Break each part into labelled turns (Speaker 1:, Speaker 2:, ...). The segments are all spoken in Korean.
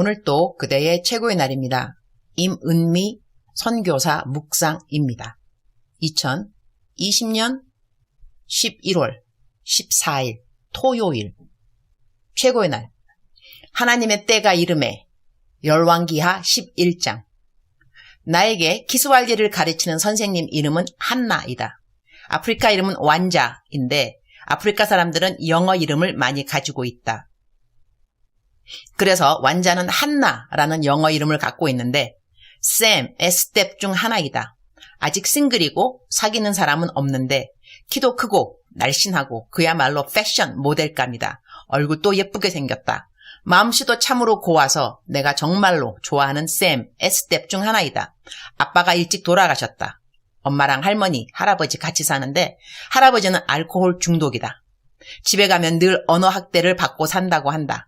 Speaker 1: 오늘 또 그대의 최고의 날입니다. 임은미 선교사 묵상입니다. 2020년 11월 14일 토요일 최고의 날 하나님의 때가 이름에 열왕기하 11장 나에게 키스왈기를 가르치는 선생님 이름은 한나이다. 아프리카 이름은 완자인데 아프리카 사람들은 영어 이름을 많이 가지고 있다. 그래서 완자는 한나라는 영어 이름을 갖고 있는데 샘의 스텝 중 하나이다. 아직 싱글이고 사귀는 사람은 없는데 키도 크고 날씬하고 그야말로 패션 모델감이다. 얼굴도 예쁘게 생겼다. 마음씨도 참으로 고와서 내가 정말로 좋아하는 샘의 스텝 중 하나이다. 아빠가 일찍 돌아가셨다. 엄마랑 할머니, 할아버지 같이 사는데 할아버지는 알코올 중독이다. 집에 가면 늘 언어 학대를 받고 산다고 한다.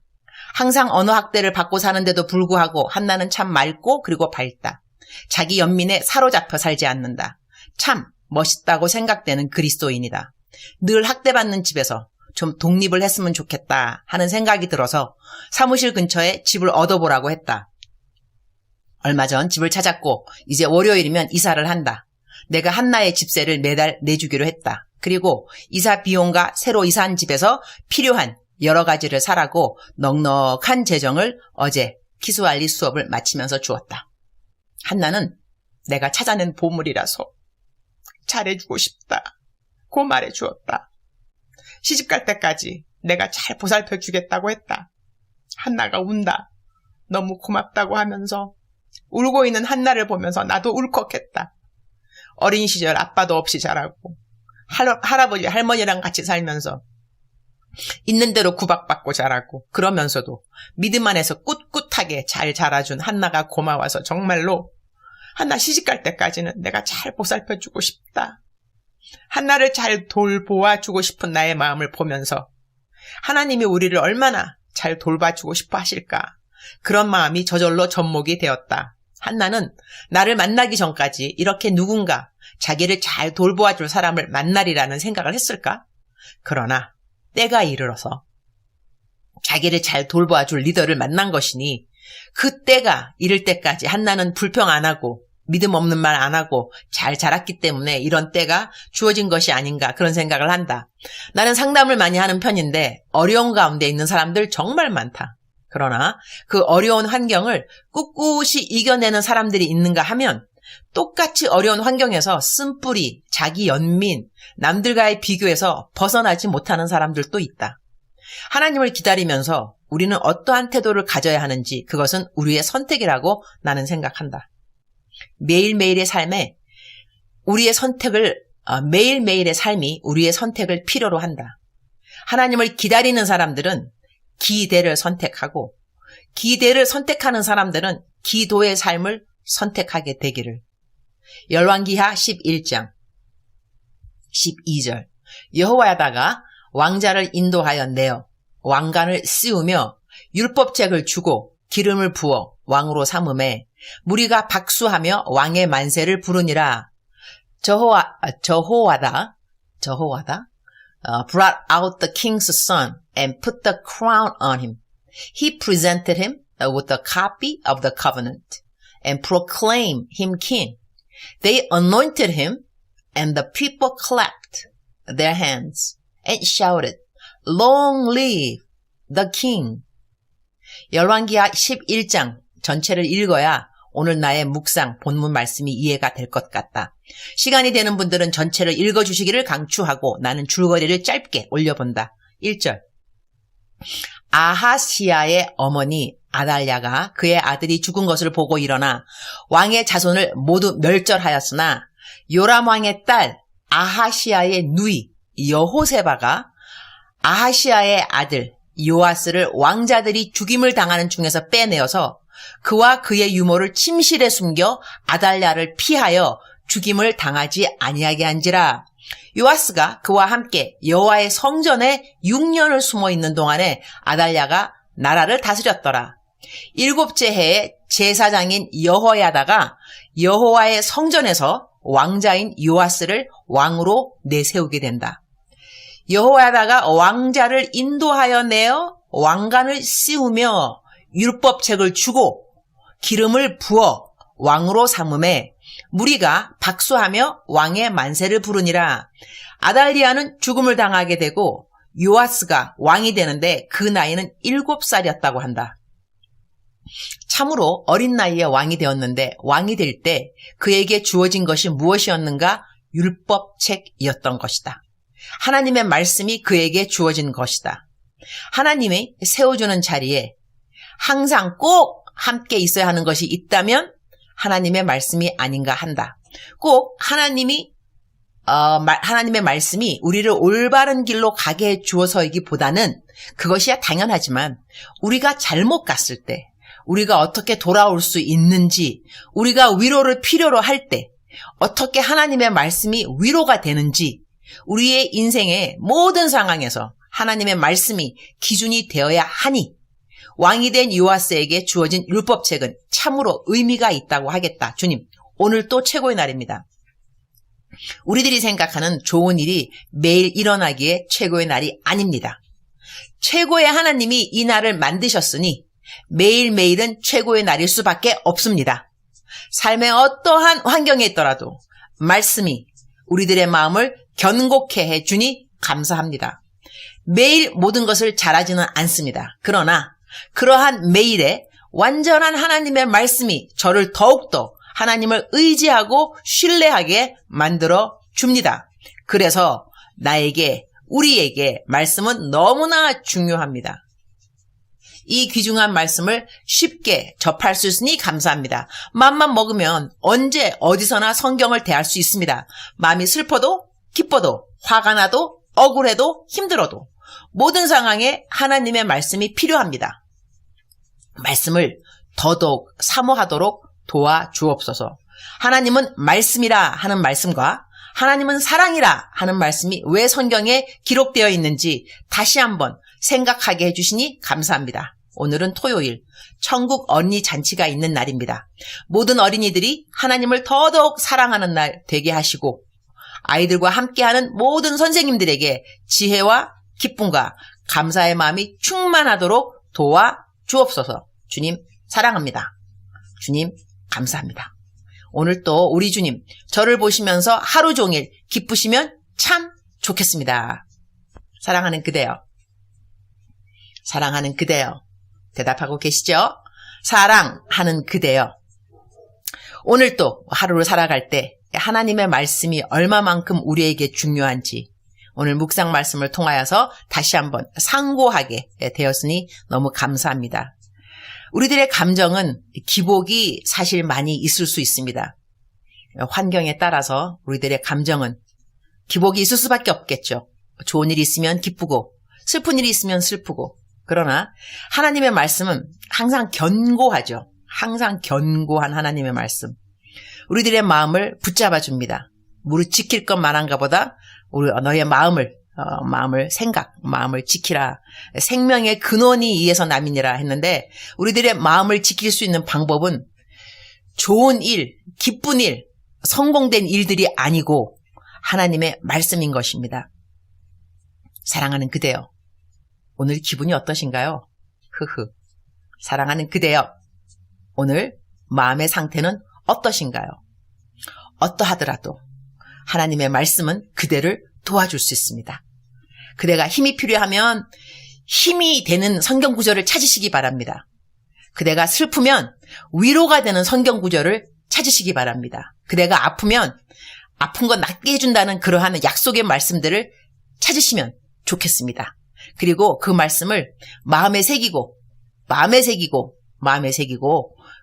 Speaker 1: 항상 언어 학대를 받고 사는데도 불구하고 한나는 참 맑고 그리고 밝다. 자기 연민에 사로잡혀 살지 않는다. 참 멋있다고 생각되는 그리스도인이다. 늘 학대받는 집에서 좀 독립을 했으면 좋겠다 하는 생각이 들어서 사무실 근처에 집을 얻어보라고 했다. 얼마 전 집을 찾았고 이제 월요일이면 이사를 한다. 내가 한나의 집세를 매달 내주기로 했다. 그리고 이사 비용과 새로 이사한 집에서 필요한 여러 가지를 사라고 넉넉한 재정을 어제 키스왈리 수업을 마치면서 주었다. 한나는 내가 찾아낸 보물이라서 잘해주고 싶다고 말해주었다. 시집갈 때까지 내가 잘 보살펴주겠다고 했다. 한나가 운다. 너무 고맙다고 하면서 울고 있는 한나를 보면서 나도 울컥했다. 어린 시절 아빠도 없이 자라고 할아버지 할머니랑 같이 살면서 있는 대로 구박받고 자라고 그러면서도 믿음 안에서 꿋꿋하게 잘 자라준 한나가 고마워서 정말로 한나 시집갈 때까지는 내가 잘 보살펴주고 싶다. 한나를 잘 돌보아주고 싶은 나의 마음을 보면서 하나님이 우리를 얼마나 잘 돌봐주고 싶어 하실까. 그런 마음이 저절로 접목이 되었다. 한나는 나를 만나기 전까지 이렇게 누군가 자기를 잘 돌보아줄 사람을 만나리라는 생각을 했을까? 그러나 때가 이르러서 자기를 잘 돌보아줄 리더를 만난 것이니 그 때가 이를 때까지 한나는 불평 안 하고 믿음 없는 말 안 하고 잘 자랐기 때문에 이런 때가 주어진 것이 아닌가 그런 생각을 한다. 나는 상담을 많이 하는 편인데 어려운 가운데 있는 사람들 정말 많다. 그러나 그 어려운 환경을 꿋꿋이 이겨내는 사람들이 있는가 하면 똑같이 어려운 환경에서 쓴뿌리, 자기 연민, 남들과의 비교에서 벗어나지 못하는 사람들도 있다. 하나님을 기다리면서 우리는 어떠한 태도를 가져야 하는지 그것은 우리의 선택이라고 나는 생각한다. 매일매일의 삶에 우리의 선택을 매일매일의 삶이 우리의 선택을 필요로 한다. 하나님을 기다리는 사람들은 기대를 선택하고 기대를 선택하는 사람들은 기도의 삶을 선택하게 되기를. 열왕기하 11장 12절 여호와다가 왕자를 인도하여 내어 왕관을 씌우며 율법책을 주고 기름을 부어 왕으로 삼음에 무리가 박수하며 왕의 만세를 부르니라. 저호와다 brought out the king's son and put the crown on him. He presented him with a copy of the covenant and proclaimed him king. They anointed him and the people clapped their hands and shouted, Long live the king. 열왕기하 11장 전체를 읽어야 오늘 나의 묵상 본문 말씀이 이해가 될 것 같다. 시간이 되는 분들은 전체를 읽어주시기를 강추하고 나는 줄거리를 짧게 올려본다. 1절 아하시아의 어머니 아달랴가 그의 아들이 죽은 것을 보고 일어나 왕의 자손을 모두 멸절하였으나 요람 왕의 딸 아하시아의 누이 여호세바가 아하시아의 아들 요아스를 왕자들이 죽임을 당하는 중에서 빼내어서 그와 그의 유모를 침실에 숨겨 아달랴를 피하여 죽임을 당하지 아니하게 한지라. 요아스가 그와 함께 여호와의 성전에 6년을 숨어 있는 동안에 아달랴가 나라를 다스렸더라. 7째 해에 제사장인 여호야다가 여호와의 성전에서 왕자인 요아스를 왕으로 내세우게 된다. 여호야다가 왕자를 인도하여 내어 왕관을 씌우며 율법책을 주고 기름을 부어 왕으로 삼음에 무리가 박수하며 왕의 만세를 부르니라. 아달리아는 죽음을 당하게 되고 요아스가 왕이 되는데 그 나이는 7살이었다고 한다. 참으로 어린 나이에 왕이 되었는데 왕이 될 때 그에게 주어진 것이 무엇이었는가? 율법책이었던 것이다. 하나님의 말씀이 그에게 주어진 것이다. 하나님이 세워주는 자리에 항상 꼭 함께 있어야 하는 것이 있다면 하나님의 말씀이 아닌가 한다. 꼭 하나님의 말씀이 우리를 올바른 길로 가게 해 주어서이기보다는 그것이야 당연하지만 우리가 잘못 갔을 때 우리가 어떻게 돌아올 수 있는지, 우리가 위로를 필요로 할 때 어떻게 하나님의 말씀이 위로가 되는지, 우리의 인생의 모든 상황에서 하나님의 말씀이 기준이 되어야 하니 왕이 된 요아스에게 주어진 율법책은 참으로 의미가 있다고 하겠다. 주님, 오늘 또 최고의 날입니다. 우리들이 생각하는 좋은 일이 매일 일어나기에 최고의 날이 아닙니다. 최고의 하나님이 이 날을 만드셨으니 매일매일은 최고의 날일 수밖에 없습니다. 삶의 어떠한 환경에 있더라도 말씀이 우리들의 마음을 견고케 해주니 감사합니다. 매일 모든 것을 잘하지는 않습니다. 그러나 그러한 매일에 완전한 하나님의 말씀이 저를 더욱더 하나님을 의지하고 신뢰하게 만들어 줍니다. 그래서 나에게, 우리에게 말씀은 너무나 중요합니다. 이 귀중한 말씀을 쉽게 접할 수 있으니 감사합니다. 마음만 먹으면 언제 어디서나 성경을 대할 수 있습니다. 마음이 슬퍼도 기뻐도 화가 나도 억울해도 힘들어도 모든 상황에 하나님의 말씀이 필요합니다. 말씀을 더더욱 사모하도록 도와주옵소서. 하나님은 말씀이라 하는 말씀과 하나님은 사랑이라 하는 말씀이 왜 성경에 기록되어 있는지 다시 한번 생각하게 해주시니 감사합니다. 오늘은 토요일, 천국 어린이 잔치가 있는 날입니다. 모든 어린이들이 하나님을 더더욱 사랑하는 날 되게 하시고 아이들과 함께하는 모든 선생님들에게 지혜와 기쁨과 감사의 마음이 충만하도록 도와주옵소서. 주님 사랑합니다. 주님 감사합니다. 오늘 또 우리 주님 저를 보시면서 하루 종일 기쁘시면 참 좋겠습니다. 사랑하는 그대여. 사랑하는 그대여. 대답하고 계시죠? 사랑하는 그대여. 오늘 또 하루를 살아갈 때 하나님의 말씀이 얼마만큼 우리에게 중요한지 오늘 묵상 말씀을 통하여서 다시 한번 상고하게 되었으니 너무 감사합니다. 우리들의 감정은 기복이 사실 많이 있을 수 있습니다. 환경에 따라서 우리들의 감정은 기복이 있을 수밖에 없겠죠. 좋은 일이 있으면 기쁘고 슬픈 일이 있으면 슬프고 그러나 하나님의 말씀은 항상 견고하죠. 항상 견고한 하나님의 말씀. 우리들의 마음을 붙잡아 줍니다. 무릇 지킬 것만한가 보다 너의 마음을 지키라. 생명의 근원이 이에서 남이니라 했는데 우리들의 마음을 지킬 수 있는 방법은 좋은 일, 기쁜 일, 성공된 일들이 아니고 하나님의 말씀인 것입니다. 사랑하는 그대여. 오늘 기분이 어떠신가요? 사랑하는 그대여. 오늘 마음의 상태는 어떠신가요? 어떠하더라도 하나님의 말씀은 그대를 도와줄 수 있습니다. 그대가 힘이 필요하면 힘이 되는 성경 구절을 찾으시기 바랍니다. 그대가 슬프면 위로가 되는 성경 구절을 찾으시기 바랍니다. 그대가 아프면 아픈 거 낫게 해준다는 그러한 약속의 말씀들을 찾으시면 좋겠습니다. 그리고 그 말씀을 마음에 새기고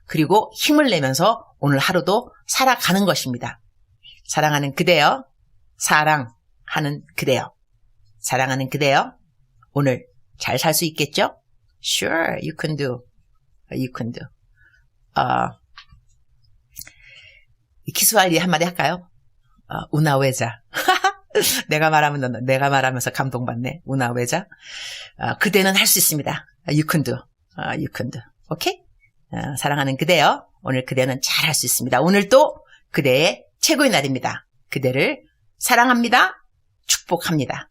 Speaker 1: 그리고 힘을 내면서 오늘 하루도 살아가는 것입니다. 사랑하는 그대여, 사랑하는 그대여, 사랑하는 그대여, 오늘 잘 살 수 있겠죠? Sure, you can do. You can do. 키스할리 한마디 할까요? 우나웨자. 내가 말하면서 감동받네. 우나웨자. 그대는 할 수 있습니다. You can do. You can do. 오케이? 사랑하는 그대여. 오늘 그대는 잘 할 수 있습니다. 오늘도 그대의 최고의 날입니다. 그대를 사랑합니다. 축복합니다.